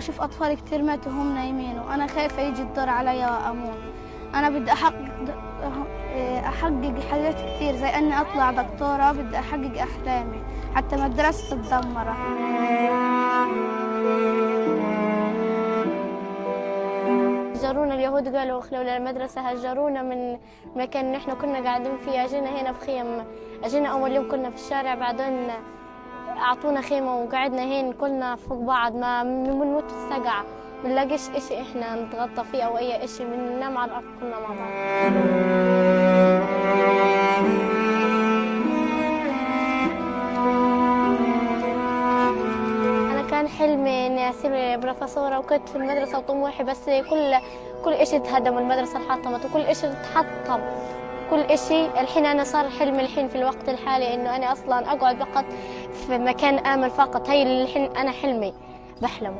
بشوف أطفال كتير ماتوا وهم نايمين، وأنا خايفة يجي الدور علي وأموت. أنا بدي أحقق حاجات كتير، زي أني أطلع دكتورة. بدي أحقق أحلامي حتى مدرستي تدمرت. هجرونا اليهود، قالوا اخلوا للمدرسة، هجرونا من المكان اللي احنا كنا قاعدين فيه. اجينا هنا في خيم، اجينا اول يوم كنا في الشارع، بعدين اعطونا خيمة وقعدنا هين كلنا فوق بعض، ما بنموت السقعة، بنلاقيش اشي احنا نتغطى فيه او اي اشي، بننام على الارض كلنا مع بعض. كان حلمي اني اصير بروفيسورة، وكنت في المدرسة وطموحي، بس كل اشي اتهدم، والمدرسة انحطمت وكل اشي اتحطم، كل اشي. الحين انا صار حلمي الحين في الوقت الحالي انه انا اصلا اقعد فقط في مكان امن فقط. هي الحين انا حلمي بحلمه.